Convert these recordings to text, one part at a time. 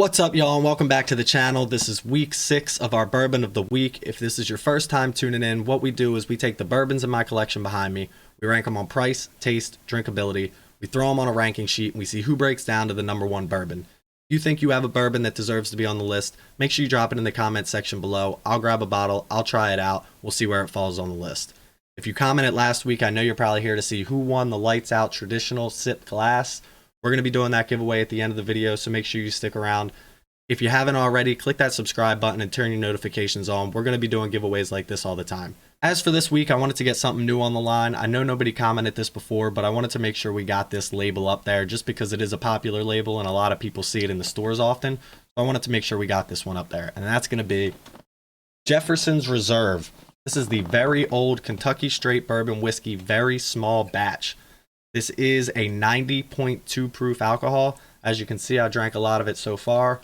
What's up, y'all, and welcome back to the channel. This is week 6 of our bourbon of the week. If this is your first time tuning in, what we do is we take the bourbons in my collection behind me, we rank them on price, taste, drinkability, we throw them on a ranking sheet, and we see who breaks down to the number one bourbon. If you think you have a bourbon that deserves to be on the list, make sure you drop it in the comment section below. I'll grab a bottle, I'll try it out, we'll see where it falls on the list. If you commented last week, I know you're probably here to see who won the Lights Out traditional sip glass. We're going to be doing that giveaway at the end of the video, so make sure you stick around. If you haven't already, click that subscribe button and turn your notifications on. We're going to be doing giveaways like this all the time. As for this week, I wanted to get something new on the line. I know nobody commented this before, but I wanted to make sure we got this label up there just because it is a popular label and a lot of people see it in the stores often. So I wanted to make sure we got this one up there. And that's going to be Jefferson's Reserve. This is the very old Kentucky straight bourbon whiskey, very small batch. This is a 90.2 proof alcohol. As you can see, I drank a lot of it so far.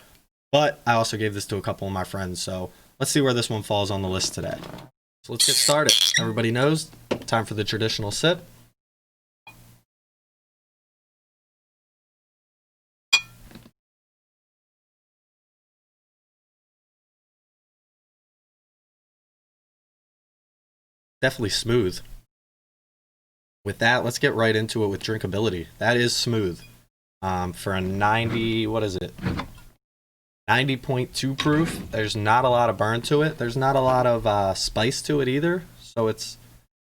But I also gave this to a couple of my friends, so let's see where this one falls on the list today. So let's get started. Everybody knows, time for the traditional sip. Definitely smooth. With that, let's get right into it with drinkability. That is smooth. For a 90, what is it? 90.2 proof. There's not a lot of burn to it. There's not a lot of spice to it either. So it's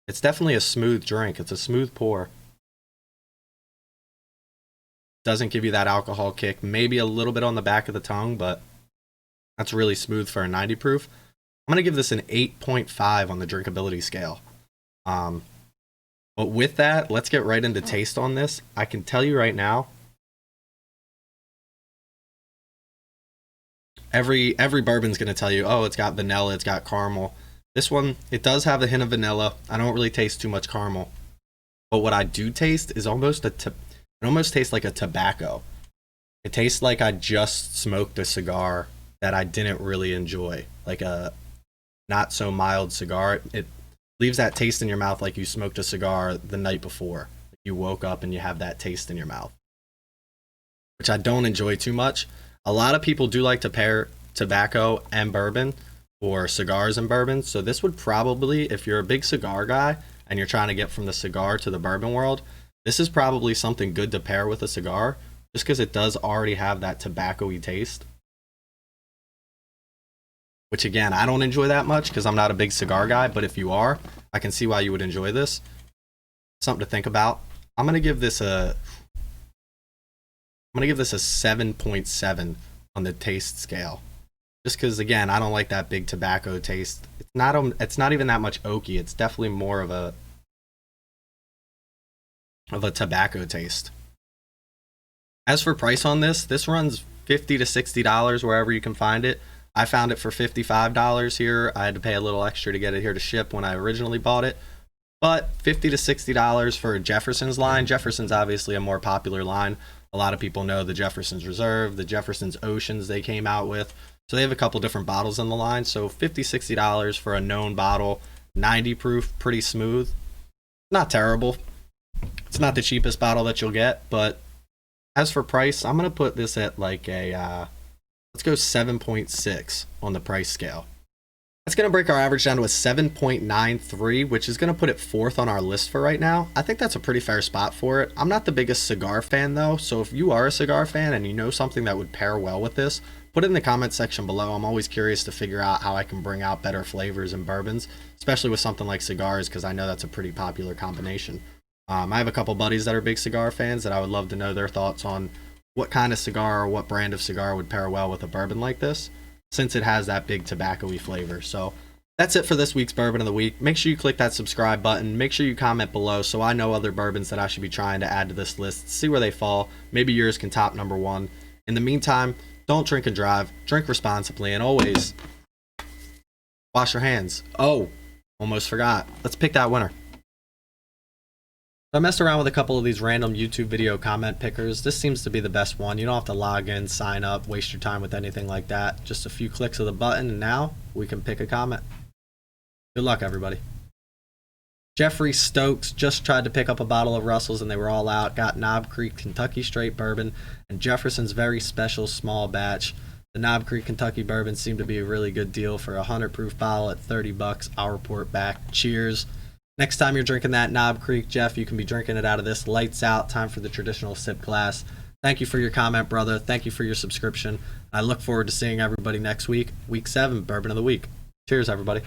definitely a smooth drink. It's a smooth pour. Doesn't give you that alcohol kick. Maybe a little bit on the back of the tongue, but that's really smooth for a 90 proof. I'm going to give this an 8.5 on the drinkability scale. But with that, let's get right into taste on this. I can tell you right now, Every bourbon's going to tell you, oh, it's got vanilla, it's got caramel. This one, it does have a hint of vanilla. I don't really taste too much caramel. But what I do taste is it almost tastes like a tobacco. It tastes like I just smoked a cigar that I didn't really enjoy. Like a not so mild cigar. It leaves that taste in your mouth like you smoked a cigar the night before. You woke up and you have that taste in your mouth, which I don't enjoy too much. A lot of people do like to pair tobacco and bourbon, or cigars and bourbon. So this would probably, if you're a big cigar guy and you're trying to get from the cigar to the bourbon world, this is probably something good to pair with a cigar, just because it does already have that tobacco-y taste. Which again, I don't enjoy that much because I'm not a big cigar guy, but if you are, I can see why you would enjoy this. Something to think about. I'm going to give this a 7.7 on the taste scale. Just because, again, I don't like that big tobacco taste. It's not even that much oaky. It's definitely more of a tobacco taste. As for price on this runs $50 to $60 wherever you can find it. I found it for $55 here. I had to pay a little extra to get it here to ship when I originally bought it. But $50 to $60 for Jefferson's line. Jefferson's obviously a more popular line. A lot of people know the Jefferson's Reserve, the Jefferson's Oceans they came out with. So they have a couple different bottles in the line. So $50, $60 for a known bottle, 90 proof, pretty smooth. Not terrible. It's not the cheapest bottle that you'll get, but as for price, I'm going to put this at like a, let's go 7.6 on the price scale. That's going to break our average down to a 7.93, which is going to put it 4th on our list for right now. I think that's a pretty fair spot for it. I'm not the biggest cigar fan though, so if you are a cigar fan and you know something that would pair well with this, put it in the comment section below. I'm always curious to figure out how I can bring out better flavors in bourbons, especially with something like cigars, because I know that's a pretty popular combination. I have a couple buddies that are big cigar fans that I would love to know their thoughts on what kind of cigar or what brand of cigar would pair well with a bourbon like this, since it has that big tobacco-y flavor. So that's it for this week's Bourbon of the Week. Make sure you click that subscribe button. Make sure you comment below so I know other bourbons that I should be trying to add to this list. See where they fall. Maybe yours can top number one. In the meantime, don't drink and drive. Drink responsibly. And always wash your hands. Oh, almost forgot. Let's pick that winner. I messed around with a couple of these random YouTube video comment pickers. This seems to be the best one. You don't have to log in, sign up, waste your time with anything like that. Just a few clicks of the button, and now we can pick a comment. Good luck, everybody. Jeffrey Stokes just tried to pick up a bottle of Russell's and they were all out. Got Knob Creek Kentucky Straight Bourbon and Jefferson's very special small batch. The Knob Creek Kentucky Bourbon seemed to be a really good deal for a 100 proof bottle at $30. I'll report back. Cheers. Next time you're drinking that Knob Creek, Jeff, you can be drinking it out of this lights out. Time for the traditional sip glass. Thank you for your comment, brother. Thank you for your subscription. I look forward to seeing everybody next week. Week 7, Bourbon of the Week. Cheers, everybody.